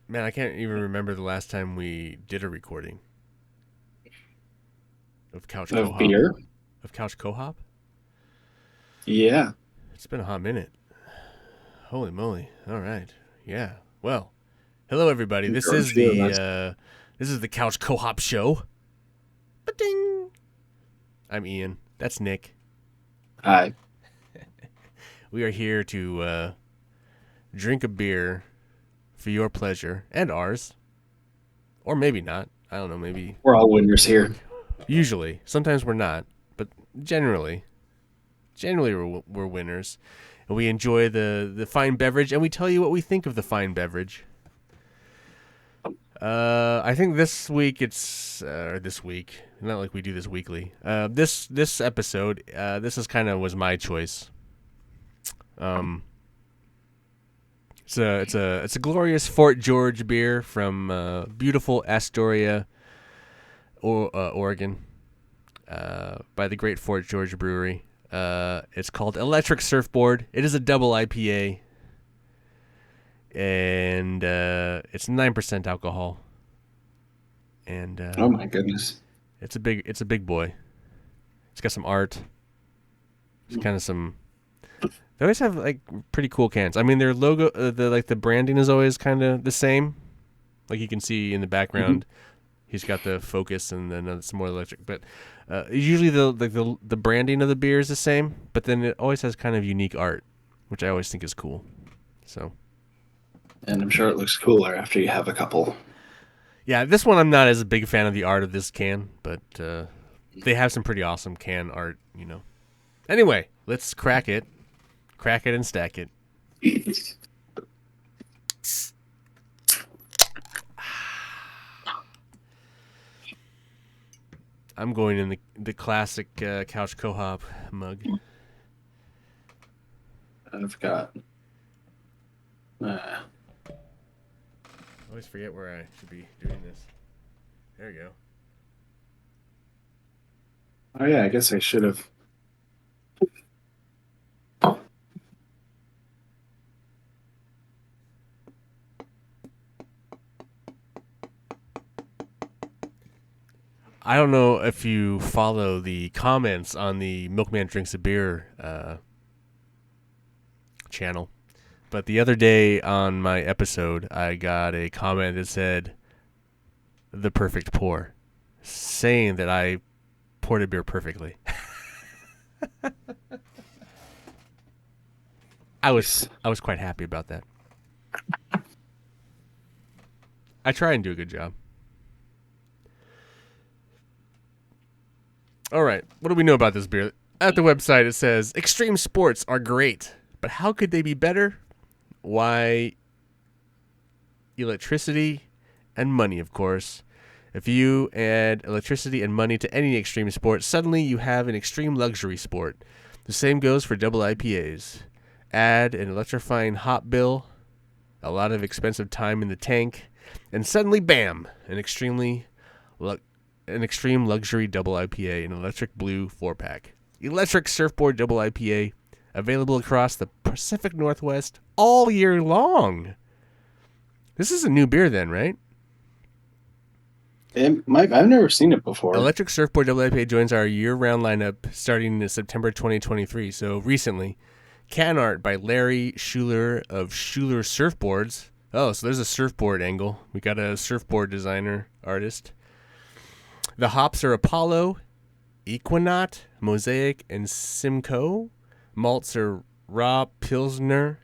Man, I can't even remember the last time we did a recording of Couch Of Co-hop. beer? Of Couch Co-hop? Yeah. It's been a hot minute. Holy moly. All right. Yeah. Well, hello everybody. This Or a is few of the us. Couch Co-hop show. Ba-ding. I'm Ian. That's Nick. Hi. We are here to drink a beer for your pleasure and ours. Or maybe not. I don't know, maybe We're all winners here. usually. Sometimes we're not, but generally we're winners. And we enjoy the fine beverage, and we tell you what we think of the fine beverage. I think this week it's this week. Not like we do this weekly. This episode, this is kind of was my choice. Um, it's a glorious Fort George beer from beautiful Astoria, Oregon, by the great Fort George Brewery. It's called Electric Surfboard. It is a double IPA, and it's 9% alcohol. And Oh my goodness. it's a big boy. It's got some art. It's kind of some. They always have like pretty cool cans. I mean, their logo, the branding is always kind of the same. Like you can see in the hmm background, he's got the focus, and then it's more electric. But usually the branding of the beer is the same, but then it always has kind of unique art, which I always think is cool. So And I'm sure it looks cooler after you have a couple. yeah, this one I'm not as a big fan of the art of this can, but they have some pretty awesome can art. Anyway, let's crack it and stack it. I'm going in the classic couch co-hop mug. I've got. Uh, I always forget where I should be doing this. There we go. oh yeah, I guess I should have. I don't know if you follow the comments on the Milkman Drinks a Beer channel, but the other day on my episode, I got a comment that said the perfect pour, saying that I poured a beer perfectly. I was Nice. I was quite happy about that. I try and do a good job. All right, what do we know about this beer? At the website, it says extreme sports are great, but how could they be better? Why, electricity and money, of course. If you add electricity and money to any extreme sport, suddenly you have an extreme luxury sport. The same goes for double IPAs. Add an electrifying hop bill, a lot of expensive time in the tank, and suddenly, bam, lu- an extreme luxury double IPA, an electric blue 4-pack. Electric Surfboard double IPA, available across the Pacific Northwest all year long. This is a new beer then, right? I've never seen it before. Electric Surfboard double IPA joins our year-round lineup starting in September 2023, so recently. Can art by Larry Schuler of Schuler Surfboards. Oh, so there's a surfboard angle. We got a surfboard designer artist. The hops are Apollo, Equinaut, Mosaic, and Simcoe. Malts are Raw Pilsner,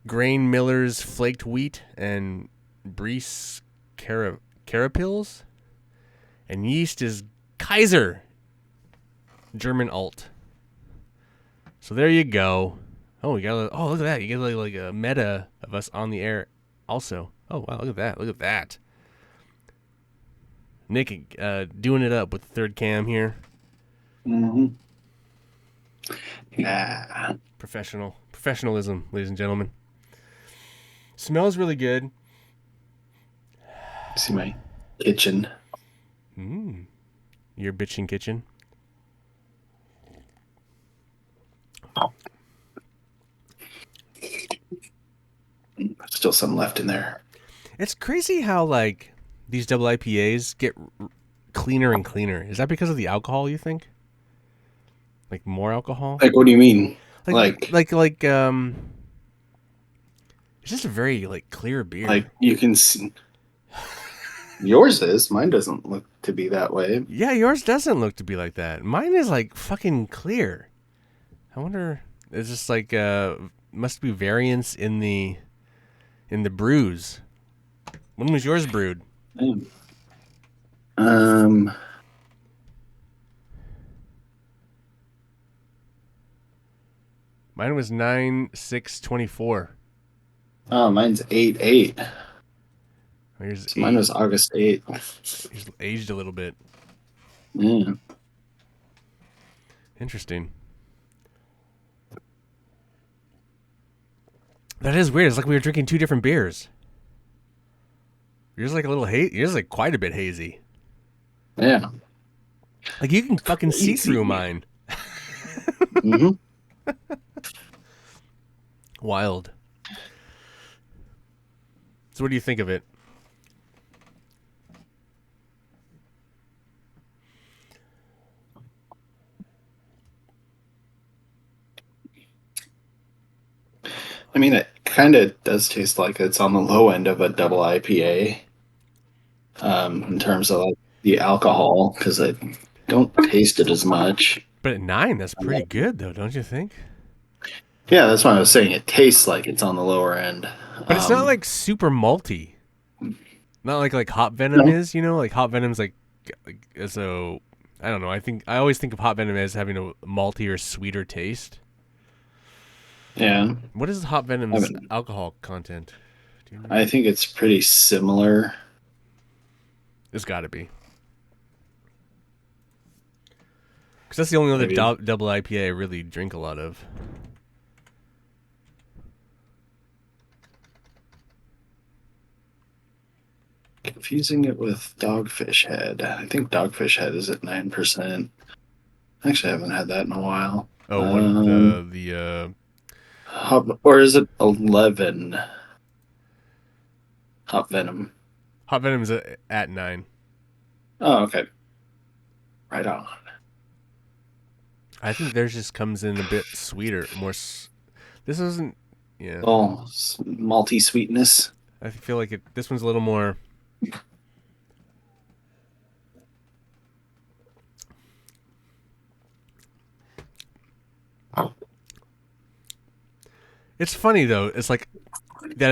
Grain Miller's Flaked Wheat, and Briess Carapils. And yeast is Kaiser, German Alt. So there you go. Oh, look at that. You get like a meta of us on the air also. Oh, wow, look at that. Look at that. Nick doing it up with the third cam here. hmm Yeah. Professionalism, ladies and gentlemen. Smells really good. See my kitchen. Your bitchin' kitchen. still some left in there. It's crazy how like these double IPAs get cleaner and cleaner. Is that because of the alcohol, you think? Like more alcohol? Like, what do you mean? Like Like, like it's just a very like clear beer. you can see yours is. Mine doesn't look to be that way. Yeah, yours doesn't look to be like that. Mine is like fucking clear. I wonder, it's just like must be variance in the brews. When was yours brewed? Damn. Um, Mine was 9/6/24. oh, mine's 8/8. Yours is So mine 8. was August 8th. He's aged a little bit. Yeah. Interesting. That is weird. It's like we were drinking two different beers. Yours is like a little hazy. Yours is like quite a bit hazy. Yeah. Like you can fucking see Crazy. through mine. Mm-hmm. Wild. So what do you think of it? I mean, it kind of does taste like it's on the low end of a double IPA, in terms of like the alcohol, because I don't taste it as much. But at 9, that's pretty good though, don't you think? Yeah, that's why I was saying it tastes like it's on the lower end. But it's not like super malty. Not like Hop Venom No. is, you know? Like Hop Venom's like so I don't know. I always think of Hop Venom as having a malty or sweeter taste. Yeah, What is Hop I, Venom's haven't- alcohol content? Do you know? I think it's pretty similar. It's got to be. Because that's the only other Maybe. double IPA I really drink a lot of. Confusing it with Dogfish Head. I think Dogfish Head is at 9%. Actually, I haven't had that in a while. Oh, what the Or is it 11? Hop Venom. Hop Venom's at 9. Oh, okay. Right on. I think theirs just comes in a bit sweeter, more. This isn't. Yeah, Oh, malty sweetness. I feel like it. This one's a little more. It's funny though. It's like the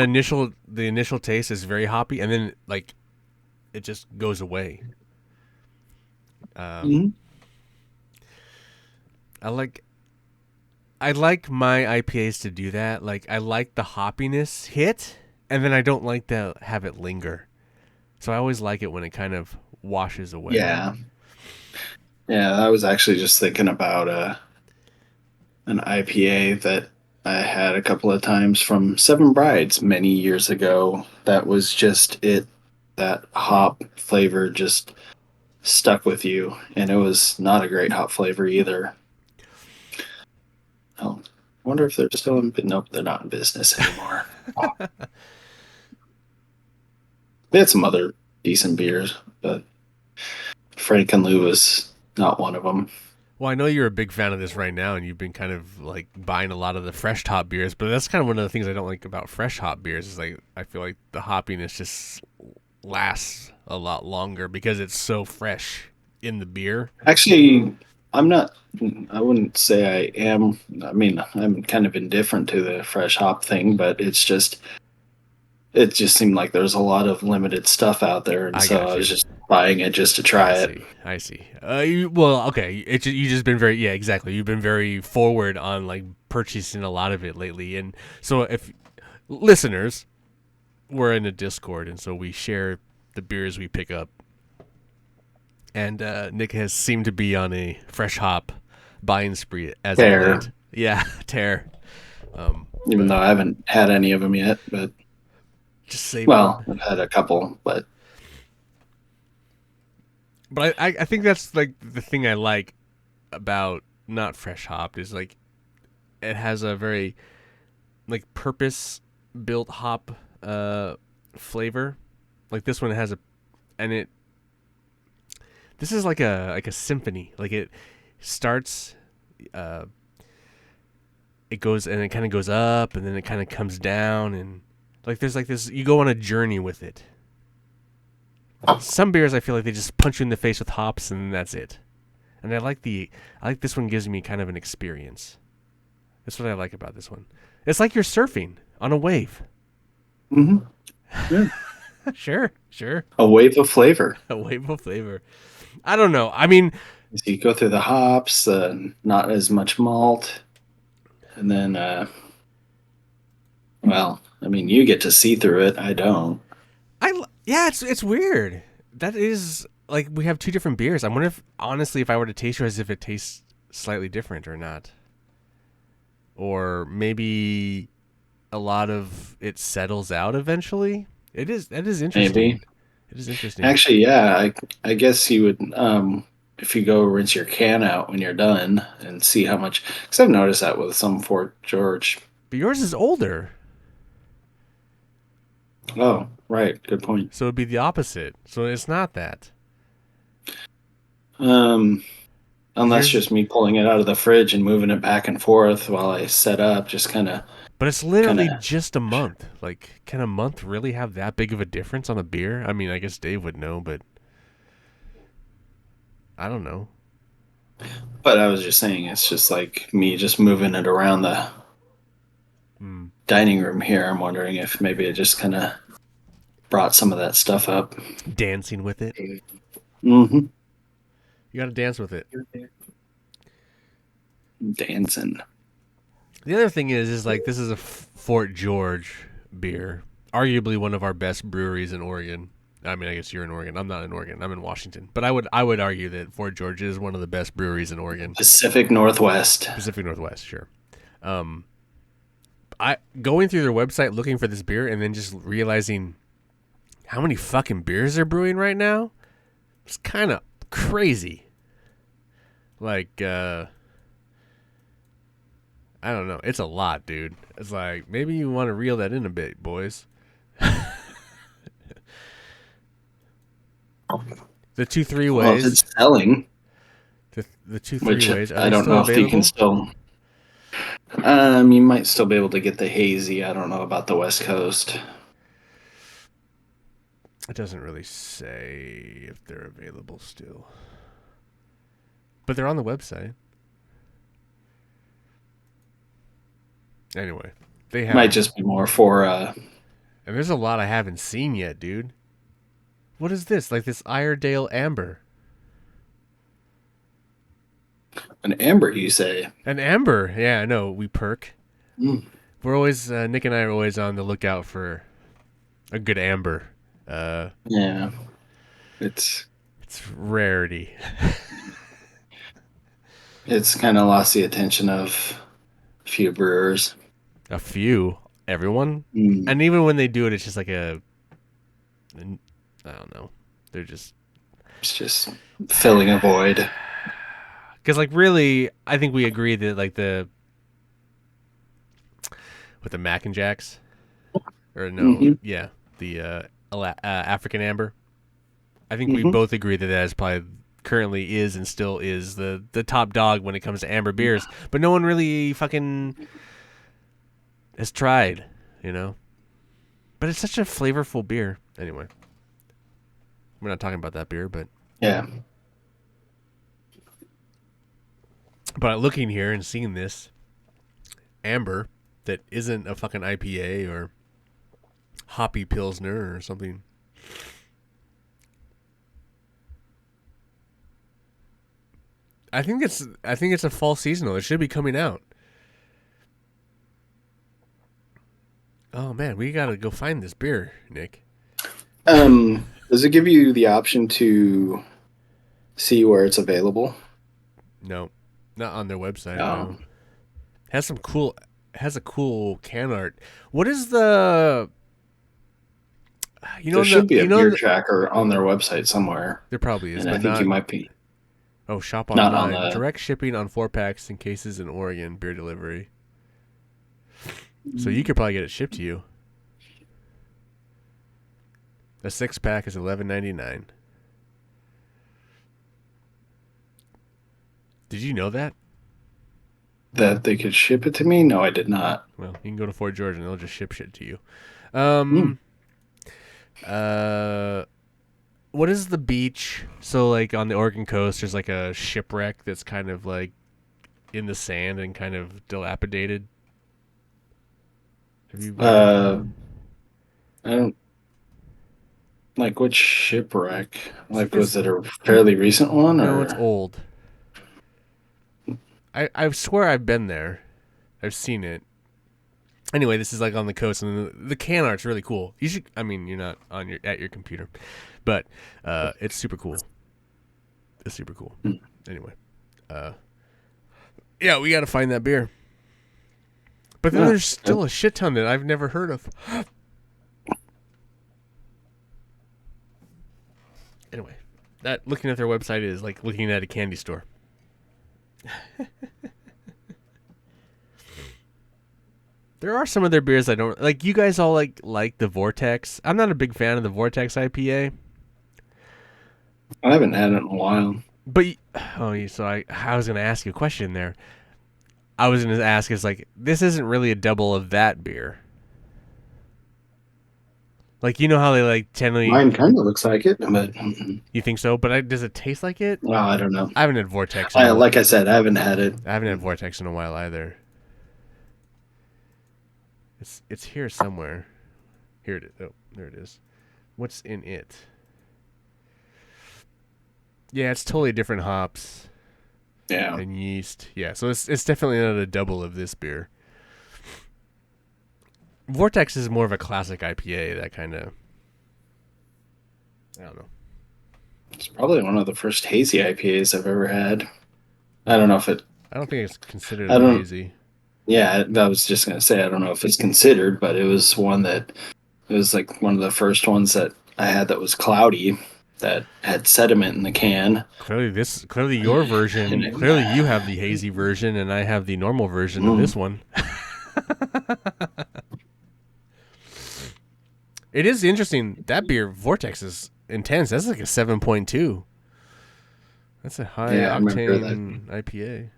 initial taste is very hoppy, and then like it just goes away. Mhm. I like my IPAs to do that. Like I like the hoppiness hit, and then I don't like to have it linger. So I always like it when it kind of washes away. Yeah. Yeah, I was actually just thinking about an IPA that I had a couple of times from Seven Brides many years ago. That was just it. That hop flavor just stuck with you, and it was not a great hop flavor either. Oh, I wonder if they're still in. Nope, they're not in business anymore. They had some other decent beers, but Frank and Lou was not one of them. Well, I know you're a big fan of this right now, and you've been kind of like buying a lot of the fresh hop beers. But that's kind of one of the things I don't like about fresh hop beers. Is like I feel like the hoppiness just lasts a lot longer because it's so fresh in the beer. Actually, I'm not. I wouldn't say I am. I mean, I'm kind of indifferent to the fresh hop thing, but it just seemed like there's a lot of limited stuff out there, and I so got I was you. just buying it just to try it. I see. Well, okay. You just been very yeah, exactly. You've been very forward on like purchasing a lot of it lately, and so if listeners, we're in a Discord, and so we share the beers we pick up. And Nick has seemed to be on a fresh hop buying spree as of Tear. late. Yeah, tear. Even though I haven't had any of them yet, but Just save well, them. I've had a couple, but I think that's like the thing I like about not fresh hopped is like it has a very like purpose built hop flavor. Like this one has and it. This is like a symphony. Like it starts, uh, it goes and it kind of goes up and then it kind of comes down and like there's like this. You go on a journey with it. Some beers I feel like they just punch you in the face with hops and that's it. And I like this one gives me kind of an experience. That's what I like about this one. It's like you're surfing on a wave. Mm-hmm. Yeah. Sure. A wave of flavor. A wave of flavor. I don't know. I mean, So you go through the hops, not as much malt, and then, well, I mean, you get to see through it. I don't. yeah, it's weird. That is like we have two different beers. I wonder if honestly, if I were to taste yours, if it tastes slightly different or not, or maybe a lot of it settles out eventually. That is interesting. Maybe. It is interesting. Actually, yeah, I guess you would, if you go rinse your can out when you're done and see how much, because I've noticed that with some Fort George. But yours is older. Oh, right. Good point. So it'd be the opposite. So it's not that. Um, Unless Yours, just me pulling it out of the fridge and moving it back and forth while I set up, just but it's kind literally of. just a month. Like, can a month really have that big of a difference on a beer? I mean, I guess Dave would know, but I don't know. But I was just saying, it's just like me just moving it around the Mm. dining room here. I'm wondering if maybe it just kind of brought some of that stuff up. Dancing with it. Mm-hmm. You got to dance with it. Dancing. The other thing is like this is a Fort George beer, arguably one of our best breweries in Oregon. I mean, I guess you're in Oregon. I'm not in Oregon. I'm in Washington. But I would argue that Fort George is one of the best breweries in Oregon. Pacific Northwest. Pacific Northwest, sure. Um, I going through their website looking for this beer and then just realizing how many fucking beers they're brewing right now. It's kind of crazy. Like, I don't know. It's a lot, dude. It's like maybe you want to reel that in a bit, boys. The 2 3 Well, if ways. it's selling, The 2 3 which ways. Are I they don't still know if you can available? still. You might still be able to get the hazy. I don't know about the West Coast. It doesn't really say if they're available still, but they're on the website. Anyway, they have Might them, just be more for and there's a lot I haven't seen yet, dude. What is this? Like this Iredale Amber. an amber, you say. An amber. Yeah, I know. We perk. Mm. We're always Nick and I are always on the lookout for a good amber. Yeah, it's It's rarity. it's kind of lost the attention of a few brewers. A few, everyone, Mm. and even when they do it, it's just like I don't know. They're just It's just filling a void. because like really, I think we agree that like the with the Mac and Jacks or no, Hmm. yeah, the African amber. I think we Hmm. both agree that that is probably currently is and still is the top dog when it comes to amber beers. But no one really fucking has tried, you know. But it's such a flavorful beer. Anyway, we're not talking about that beer, Yeah, but looking here and seeing this amber that isn't a fucking IPA or hoppy pilsner or something. I think it's a fall seasonal. It should be coming out. Oh man, we gotta go find this beer, Nick. does it give you the option to see where it's available? No, not on their website. No. No, has a cool can art. What is the There should be a you know beer the, tracker on their website somewhere, there probably is, and I but think you not. might be Oh, shop not on online, the. direct shipping on 4 packs and cases in Oregon, beer delivery. So you could probably get it shipped to you. A 6-pack is $11.99. Did you know that? That they could ship it to me? No, I did not. Well, you can go to Fort George and they'll just ship shit to you. Hmm. Uh, what is the beach? So like on the Oregon coast, there's like a shipwreck that's kind of like in the sand and kind of dilapidated. Have you been? Uh, I don't like which shipwreck. It's like Like, this. was it a fairly recent one No, it's or? old. I swear I've been there. I've seen it. Anyway, this is like on the coast, and the can art's really cool. You should. I mean, you're not on your at your computer, but it's super cool. It's super cool. Anyway, uh, yeah, we got to find that beer. But then Yeah. there's still a shit ton that I've never heard of. Anyway, that looking at their website is like looking at a candy store. There are some of their beers I don't like. You guys all like the Vortex. I'm not a big fan of the Vortex IPA, I haven't had it in a while. but so I was gonna ask you a question there. I was gonna ask is like this isn't really a double of that beer. Like you know how they like generally Mine kind of looks like it, but you think so, but does it taste like it? well, I don't know. I haven't had Vortex in Like I said, I haven't had it. I haven't had Vortex in a while either. It's here somewhere. Here it is. Oh, there it is. What's in it? Yeah, it's totally different hops Yeah. and yeast. Yeah, so it's definitely not a double of this beer. Vortex is more of a classic IPA. That kind of I don't know. It's probably one of the first hazy IPAs I've ever had. I don't know if it. I don't think it's considered I a don't. hazy. Yeah, I was just gonna say I don't know if it's considered, but it was one that it was like one of the first ones that I had that was cloudy, that had sediment in the can, Clearly your and version. it, Clearly you have the hazy version, and I have the normal version of mm, this one. It is interesting. That beer Vortex is intense. That's like a 7.2. That's a high yeah, I remember that. octane IPA.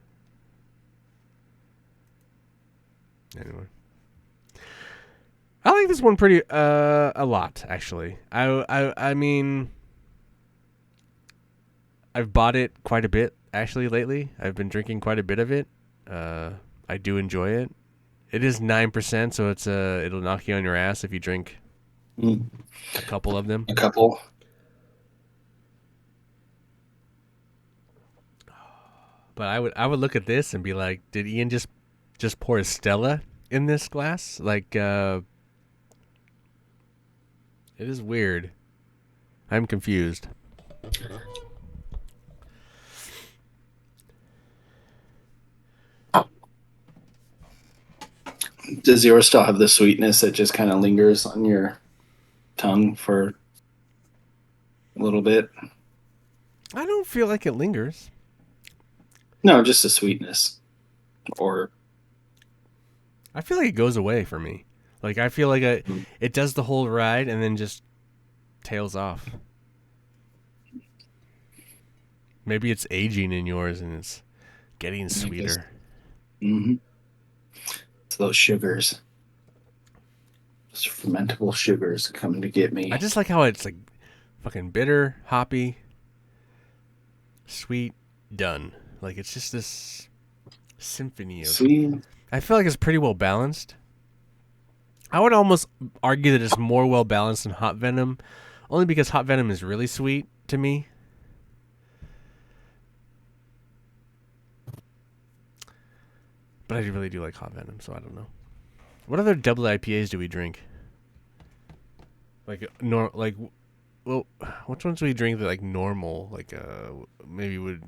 Anyway, I like this one pretty a lot actually. I mean, I've bought it quite a bit actually lately. I've been drinking quite a bit of it. I do enjoy it. It is 9%, so it'll knock you on your ass if you drink Mm, a couple of them. a couple. But I would look at this and be like, did Ian just pour a Stella in this glass? Like, it is weird. I'm confused. Does yours still have the sweetness that just kind of lingers on your tongue for a little bit? I don't feel like it lingers. No, just the sweetness. Or I feel like it goes away for me. Like I feel like it does the whole ride and then just tails off. Maybe it's aging in yours and it's getting I guess. sweeter. Mm-hmm. It's those sugars, those fermentable sugars coming to get I me. just like how it's like fucking bitter, hoppy, sweet, done. Like it's just this symphony of. See, I feel like it's pretty well balanced. I would almost argue that it's more well balanced than Hot Venom, only because Hot Venom is really sweet to me. But I really do like Hot Venom, so I don't know. What other double IPAs do we drink? Well, which ones do we drink that like normal? Like maybe would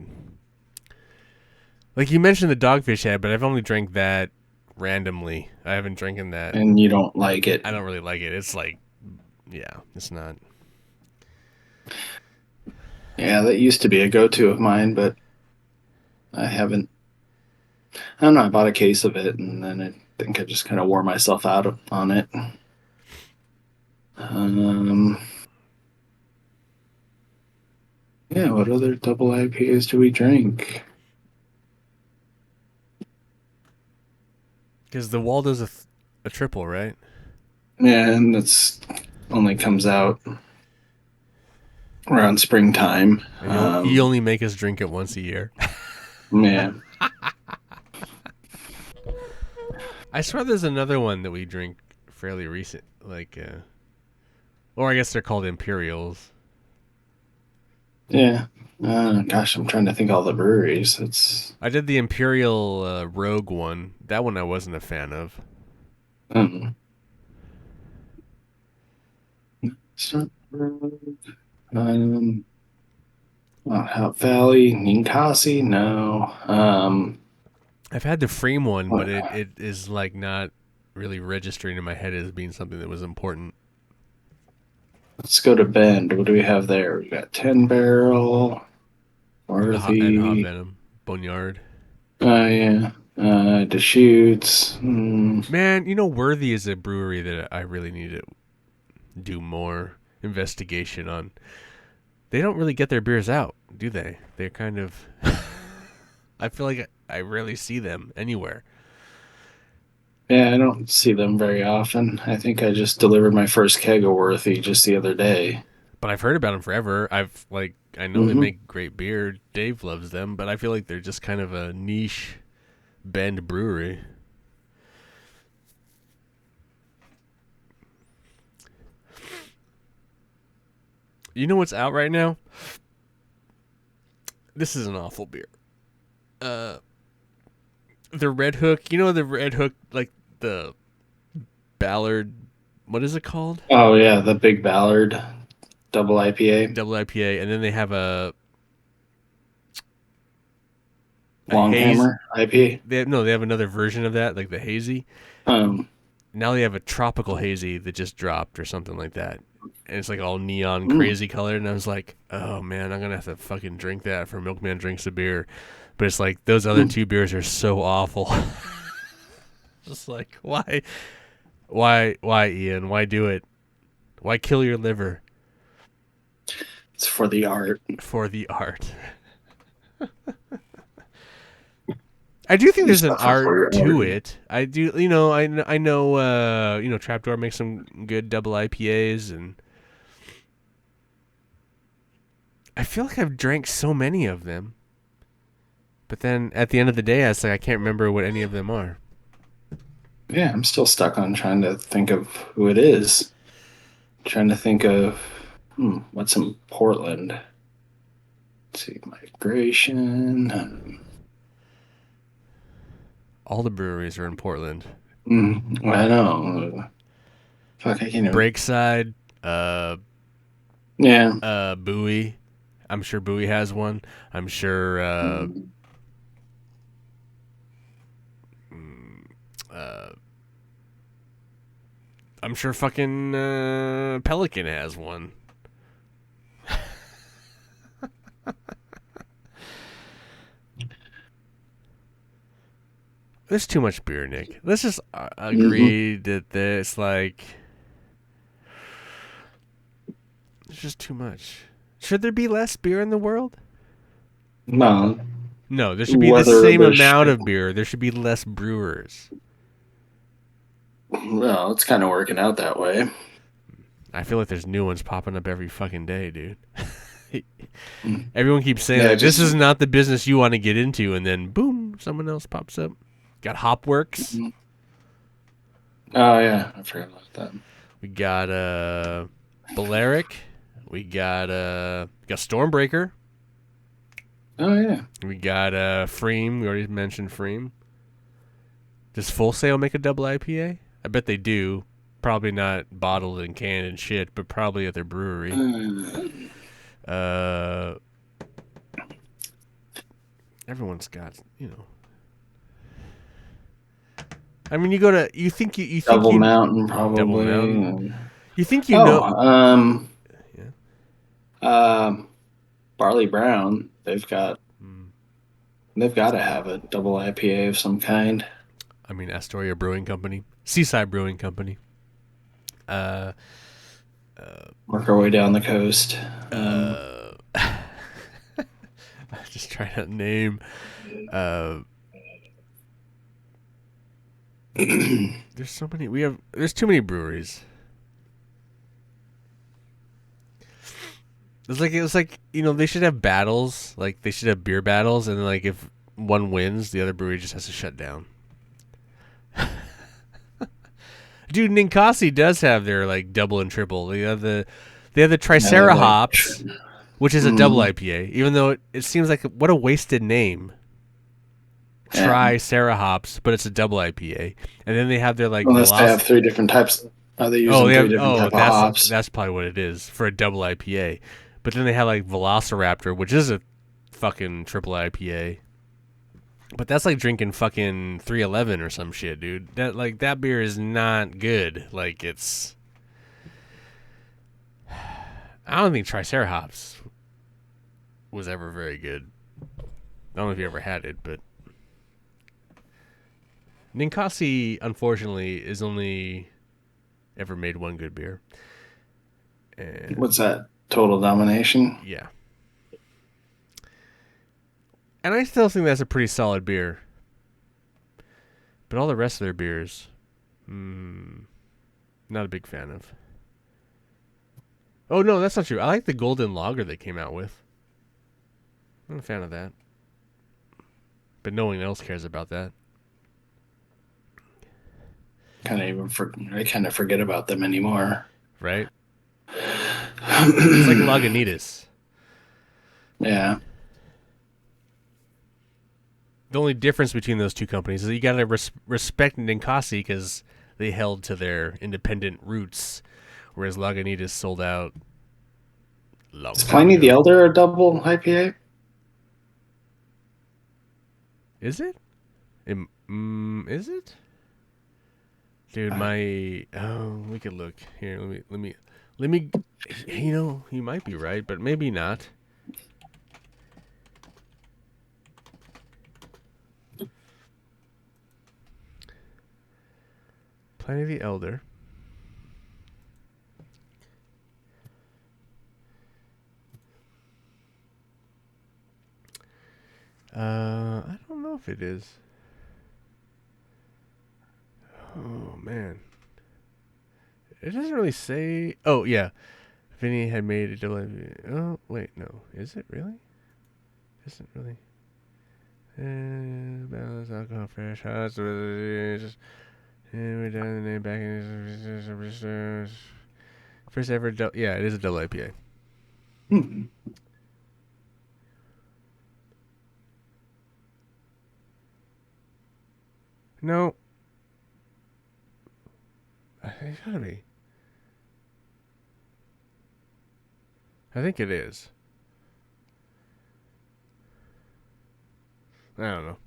like you mentioned the Dogfish Head, but I've only drank that randomly. I haven't drinking that. and you don't like it. I don't really like it. It's like, yeah, it's not. Yeah, that used to be a go-to of mine, but I haven't. I don't know. I bought a case of it, and then I think I just kind of wore myself out on it. Um, Yeah, what other double IPAs do we drink? Because the Waldo's a triple, right? Yeah, and that's only comes out around springtime. And you only make us drink it once a year. Yeah. I swear there's another one that we drink fairly recent, or I guess they're called Imperials. Yeah. Gosh, I'm trying to think all the breweries. It's I did the Imperial Rogue one. That one I wasn't a fan of. um, it's not, um Hot Valley, Ninkasi, no. I've had the Freem one, but What- it is like not really registering in my head as being something that was important. let's go to Bend. What do we have there? We got 10 Barrel, And Hot Worthy. Venom, Boneyard. Yeah. Deschutes. Man, Worthy is a brewery that I really need to do more investigation on. They don't really get their beers out, do they? They're kind of. I feel like I rarely see them anywhere. Yeah, I don't see them very often. I think I just delivered my first keg of Worthy just the other day. But I've heard about them forever. I know they Hmm. make great beer. Dave loves them, but I feel like they're just kind of a niche Bend brewery. You know what's out right now? This is an awful beer. Uh, the Red Hook. You know the Red Hook, like the Ballard. What is it called? Oh yeah, the Big Ballard double IPA, Double IPA, and then they have a haze. Longhammer IPA. They have another version of that, like the hazy. Um, Now they have a tropical hazy that just dropped or something like that. And it's like all neon mm, crazy colored. And I was like, oh man, I'm going to have to fucking drink that for Milkman Drinks a Beer. But it's like those other mm. two beers are so awful. Just like, why, Ian? Why do it? Why kill your liver It's for the art. for the art? I do think You there's an suffer art for your to art. it. I do, I know, Trapdoor makes some good double IPAs, and I feel like I've drank so many of them. But then at the end of the day, I was like, I can't remember what any of them are. Yeah, I'm still stuck on trying to think of who it is. Trying to think of what's in Portland. Let's see, migration. All the breweries are in Portland. I know. Fuck, I can't even. Breakside, uh, Yeah. Bowie. I'm sure Bowie has one. I'm sure, Mm, uh, I'm sure fucking Pelican has one. There's too much beer, Nick. Let's just mhm. agree that there's like there's just too much. Should there be less beer in the world? Well, No, there should be the whether same the amount of beer. There should be less brewers. well, it's kind of working out that way. I feel like there's new ones popping up every fucking day, dude. Mm. Everyone keeps saying Yeah, like this just is not the business you want to get into, and then boom, someone else pops up. Got Hopworks. mhm. Oh yeah, I forgot about that. We got Balearic. We got Stormbreaker. Oh yeah. We got Freem. We already mentioned Freem. Does Full Sail make a double IPA? I bet they do. Probably not bottled and canned and shit, but probably at their brewery. Uh, Uh, everyone's got, I mean, you think Double you Mountain Double probably. Mountain. You think you Oh, know? Yeah. um, Barley Brown. Mm. They've got to have a double IPA of some kind. I mean, Astoria Brewing Company, Seaside Brewing Company. Uh, Work our way down the coast. uh, Just trying to name. Uh, there's so many. There's too many breweries. It's like they should have battles. Like they should have beer battles, and like if one wins, the other brewery just has to shut down. Dude, Ninkasi does have their like double and triple. They have the Yeah, Tricera like, hops, which is a double mm, IPA. Even though it seems like what a wasted name, yeah. Tricera hops, but it's a double IPA. And then they have their like Unless they have Veloc. three different types. Are they Oh, using they three have. different Oh, type of that's hops? that's probably what it is for a double IPA. But then they have like Velociraptor, which is a fucking triple IPA. But that's like drinking fucking 311 or some shit, dude. That beer is not good. Like it's. I don't think Triceratops was ever very good. I don't know if you ever had it, but Ninkasi, unfortunately, is only ever made one good beer. And What's that? Total domination? yeah. And I still think that's a pretty solid beer. But all the rest of their beers, not a big fan of. Oh, no, that's not true. I like the Golden Lager they came out with. I'm a fan of that. But no one else cares about that. I kind of forget about them anymore. Right? It's like Lagunitas. Yeah. The only difference between those two companies is that you got to respect Ninkasi because they held to their independent roots, whereas Lagunitas sold out a long Is time Pliny the ago. Elder a double IPA? Is it? Is it? Dude, I, we could look here. Let me. You might be right, but maybe not. Pliny the Elder. I don't know if it is. Oh man, it doesn't really say. Oh yeah, Vinny had made a double. Oh wait, no, is it really? Isn't really. Balance alcohol, fresh, hot. We're down the name back in first ever. Yeah, it is a double IPA. hmm. No, it gotta be. I think it is. I don't know.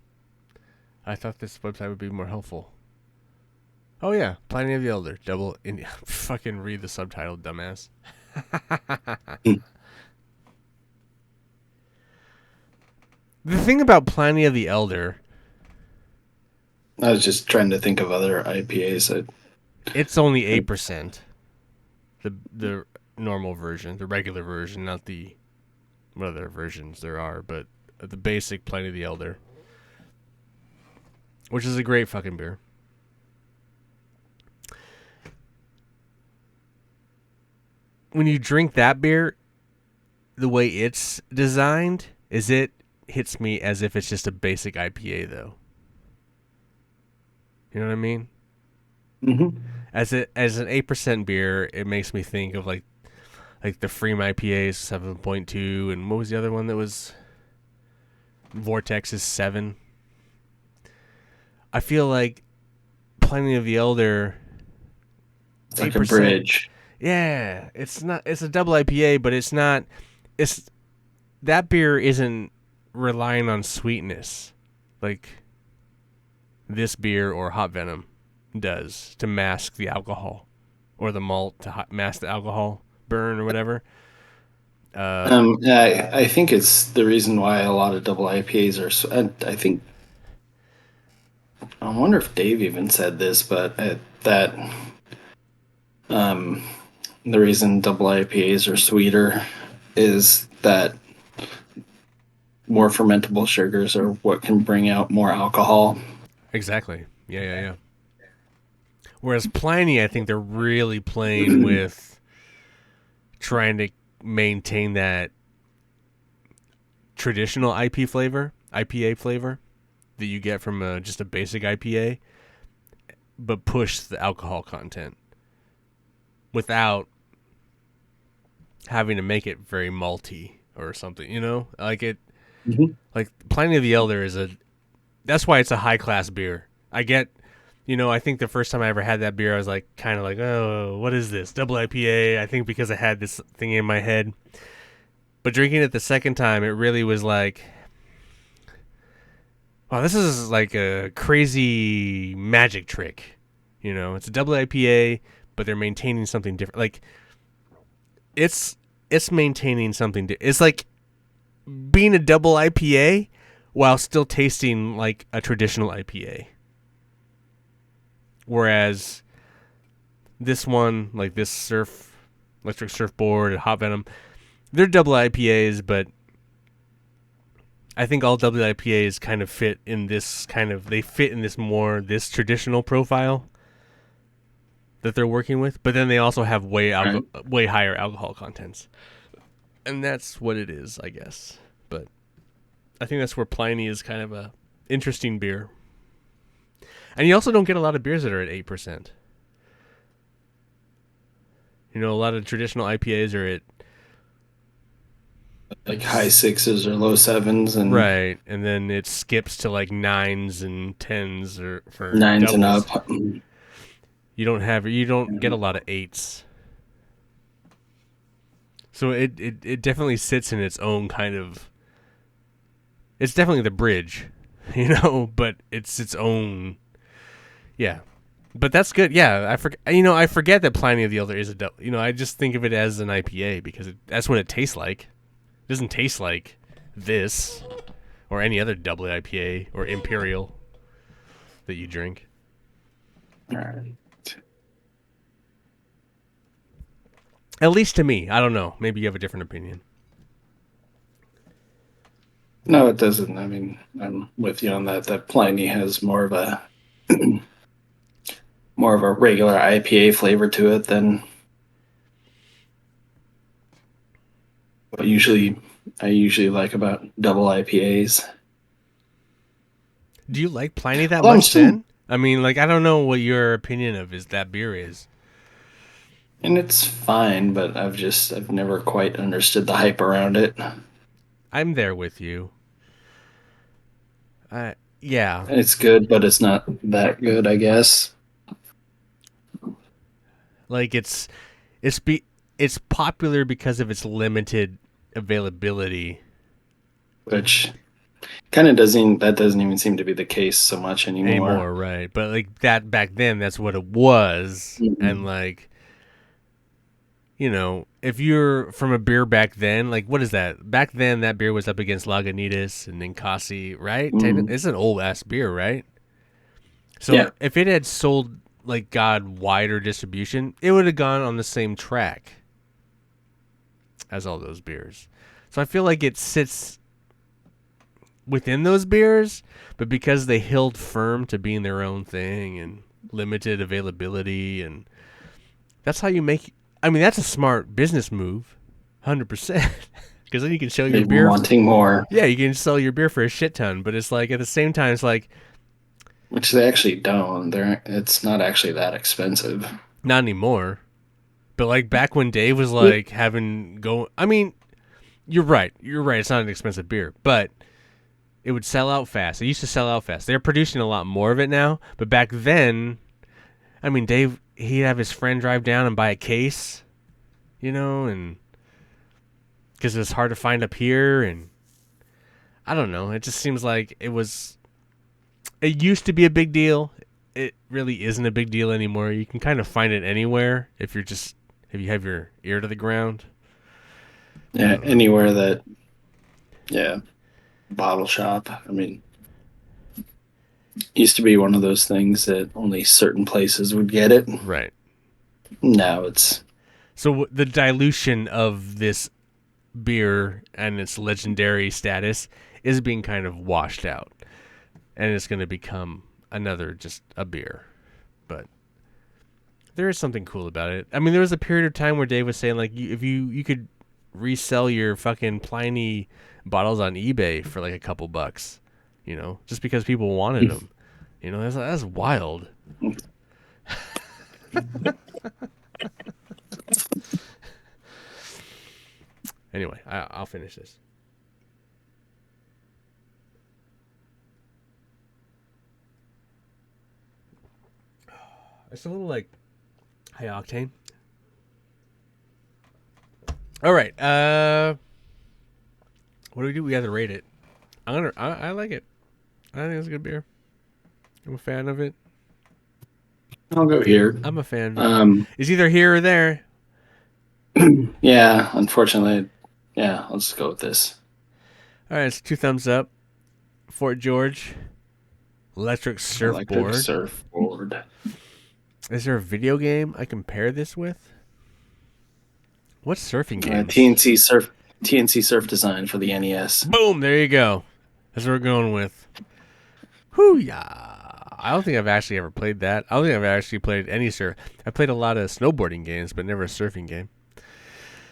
I thought this website would be more helpful. Oh yeah, Pliny of the Elder, double India. Fucking read the subtitle, dumbass. The thing about Pliny of the Elder, I was just trying to think of other IPAs that. it's only 8%. The normal version, the regular version, not the what other versions there are, but the basic Pliny of the Elder, which is a great fucking beer. When you drink that beer, the way it's designed is it hits me as if it's just a basic IPA though. You know what I mean? Hmm. As an 8% beer, it makes me think of like the Freem IPAs 7.2, and what was the other one that was Vortex is 7. I feel like Pliny of the Elder It's like a 8%. bridge. Yeah, it's a double IPA, but it's not it's that beer isn't relying on sweetness like this beer or Hot Venom does to mask the alcohol or the malt to mask the alcohol burn or whatever. Uh, Yeah, I think it's the reason why a lot of double IPAs are. I think I wonder if Dave even said this, but that um, the reason double IPAs are sweeter is that more fermentable sugars are what can bring out more alcohol. Exactly. Yeah. Whereas Pliny, I think they're really playing with trying to maintain that traditional IPA flavor that you get from just a basic IPA, but push the alcohol content without having to make it very malty or something. Like it. Mhm. Like Pliny the Elder is a. That's why it's a high class beer. I get. I think the first time I ever had that beer, I was like, kind of like, oh, what is this? Double IPA. I think because I had this thing in my head. But drinking it the second time, it really was like, wow, this is like a crazy magic trick. It's a double IPA, but they're maintaining something different. Like, it's maintaining something. It's like being a double IPA while still tasting like a traditional IPA. Whereas this one, like this electric surfboard and hot venom, they're double IPAs, but I think all double IPAs kind of fit in this this traditional profile that they're working with. But then they also have way higher alcohol contents, and that's what it is, I guess. But I think that's where Pliny is kind of a interesting beer. And you also don't get a lot of beers that are at 8%. A lot of traditional IPAs are at Like high sixes or low sevens and right, and then it skips to like nines and tens or for nines and doubles. up. You don't get a lot of eights. So it definitely sits in its own kind of. It's definitely the bridge, but it's its own. Yeah, but that's good. Yeah, I forget that Pliny the Elder is a double. I just think of it as an IPA because that's what it tastes like. It doesn't taste like this or any other double IPA or imperial that you drink. All right. At least to me. I don't know. Maybe you have a different opinion. No, it doesn't. I mean, I'm with you on that. That Pliny has more of a more of a regular IPA flavor to it than what I usually like about double IPAs. Do you like Pliny that Although I'm much still, then? I mean, like, I don't know what your opinion of is that beer is. and it's fine, but I've never quite understood the hype around it. I'm there with you. Yeah. It's good, but it's not that good, I guess. Like it's be it's popular because of its limited availability Which kind of doesn't even seem to be the case so much anymore. anymore, right? But like that back then that's what it was. And Mhm. like, if you're from a beer back then, like what is that? Back then that beer was up against Lagunitas and Ninkasi, right? Mhm. It's an old ass beer, right? So Yeah, if it had sold like God wider distribution, it would have gone on the same track as all those beers. So I feel like it sits within those beers, but because they held firm to being their own thing and limited availability, and that's how you make. I mean, that's a smart business move, 100%. Because then you can sell your they're beer. wanting more, Yeah, you can sell your beer for a shit ton. But it's like at the same time, it's like which they actually don't. It's not actually that expensive. not anymore. But like back when Dave was Yep. like having go. I mean, you're right. You're right. It's not an expensive beer, but it would sell out fast. It used to sell out fast. They're producing a lot more of it now, but back then, I mean, Dave, he'd have his friend drive down and buy a case, and because it's hard to find up here, and I don't know. It just seems like it was. It used to be a big deal. It really isn't a big deal anymore. You can kind of find it anywhere if you have your ear to the ground. I Yeah, don't know. anywhere that yeah, bottle shop. I mean, used to be one of those things that only certain places would get it. Right. Now it's So the dilution of this beer and its legendary status is being kind of washed out, and it's going to become another just a beer. But there is something cool about it. I mean, there was a period of time where Dave was saying like, if you could resell your fucking Pliny bottles on eBay for like a couple bucks, just because people wanted them. That's wild. Anyway, I'll finish this. It's a little like high octane. All right. What do we do? We got to rate it. I like it. I think it's a good beer. I'm a fan of it. I'll go here. I'm a fan. It's either here or there. Yeah, unfortunately. Yeah, I'll just go with this. All right, it's 2 thumbs up. Fort George, Electric Surfboard. Electric Surfboard. Is there a video game I compare this with? What surfing games? TNC Surf Design for the NES. Boom! There you go. That's what we're going with. Whoo yeah! I don't think I've actually ever played that. I don't think I've actually played any surf. I played a lot of snowboarding games, but never a surfing game.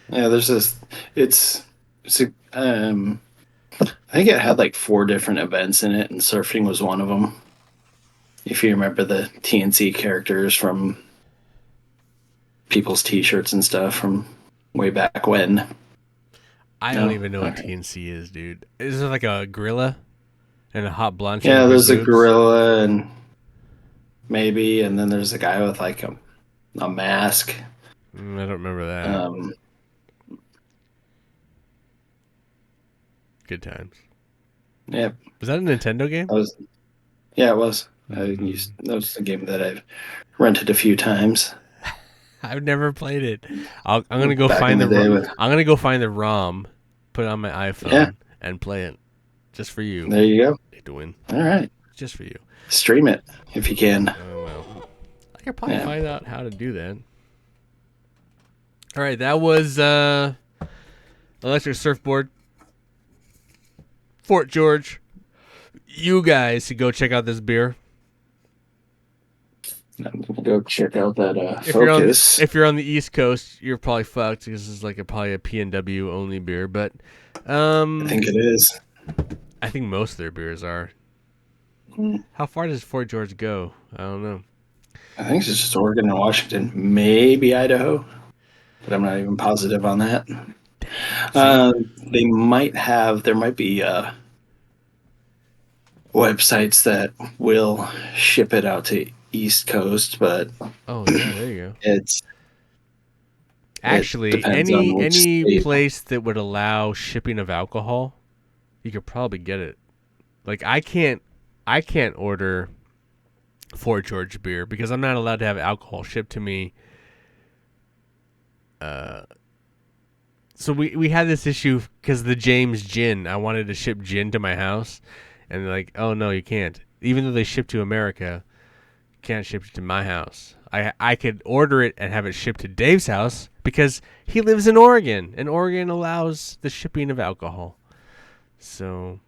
Yeah, there's this. I think it had like 4 different events in it, and surfing was one of them. If you remember the TNC characters from people's T-shirts and stuff from way back when. I don't even know what TNC is, dude. Is it like a gorilla and a hot blonde? Yeah, there's a gorilla and then there's a guy with like a mask. I don't remember that. Good times. Yeah. Was that a Nintendo game? It was. That was a game that I've rented a few times. I've never played it. I'm gonna go find I'm gonna go find the ROM, put it on my iPhone, and play it, just for you. There you go. To win. All right. Just for you. Stream it if you can. Oh well, I could probably find out how to do that. All right, that was Electric Surfboard, Fort George. You guys should go check out this beer. I'm gonna go check out that Focus. If you're on the East Coast, you're probably fucked because this is like probably a PNW only beer. But I think it is. I think most of their beers are. How far does Fort George go? I don't know. I think it's just Oregon and Washington, maybe Idaho, but I'm not even positive on that. There might be websites that will ship it out to East Coast, but there you go. It's actually any place that would allow shipping of alcohol, you could probably get it. Like I can't order Fort George beer because I'm not allowed to have alcohol shipped to me. So we had this issue because the James Gin. I wanted to ship gin to my house, and they're like, "Oh no, you can't." Even though they ship to America, you can't ship it to my house. I could order it and have it shipped to Dave's house because he lives in Oregon, and Oregon allows the shipping of alcohol. So,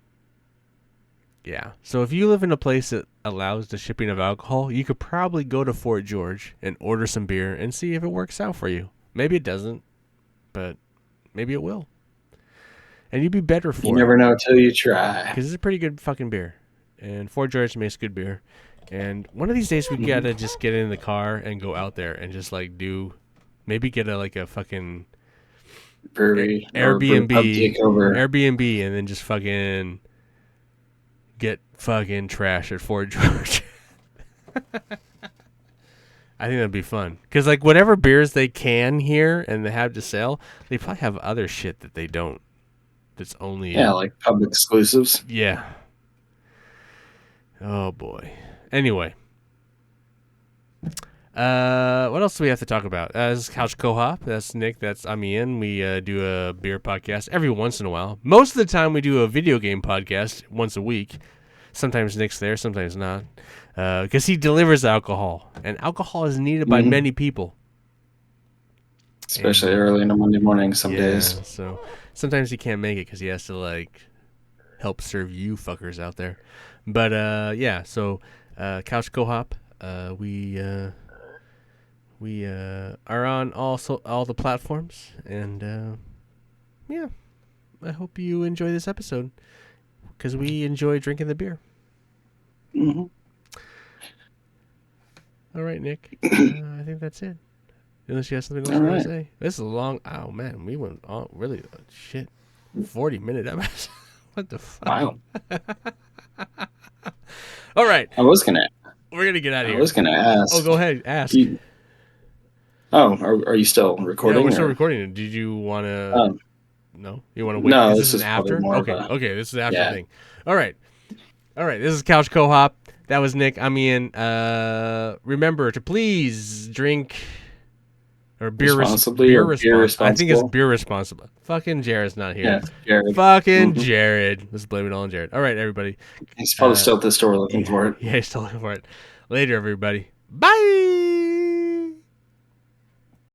yeah. So if you live in a place that allows the shipping of alcohol, you could probably go to Fort George and order some beer and see if it works out for you. Maybe it doesn't, but maybe it will. And you'd be better for it. You never know till you try. Because it's a pretty good fucking beer. And Fort George makes good beer. And one of these days we gotta just get in the car and go out there and just like maybe get a fucking brewery Airbnb and then just fucking get fucking trash at Fort George. I think that'd be fun. Because like whatever beers they can here and they have to sell, they probably have other shit that they don't. That's only like pub exclusives. Yeah. Oh boy. Anyway. What else do we have to talk about? This is Couch Co-op. That's Nick. I'm Ian. We do a beer podcast every once in a while. Most of the time we do a video game podcast once a week. Sometimes Nick's there, sometimes not. Because he delivers alcohol. And alcohol is needed by many people. Especially early in the Monday morning some days. So sometimes he can't make it because he has to help serve you fuckers out there. But yeah, so Couch Co-op, we are on all the platforms, and yeah, I hope you enjoy this episode because we enjoy drinking the beer. Mm-hmm. All right, Nick. I think that's it. Unless you have something else you want to say. This is a long. Oh man, we went on really 40-minute episode. What the fuck? Wow. All right. We're gonna get out of here. I was gonna ask. Oh, go ahead. Ask. Are you still recording? Yeah, we're still recording. Did you want to? No, you want to wait? No, is this an after? Okay, this is after thing. All right. This is Couch Co-op. That was Nick. I'm Ian. Remember to please drink or beer responsibly. Beer responsible. I think it's beer responsible. Fucking Jared's not here. Yeah, Jared. Fucking Jared. Let's blame it all on Jared. All right, everybody. He's probably still at the store looking for it. Yeah, he's still looking for it. Later, everybody. Bye.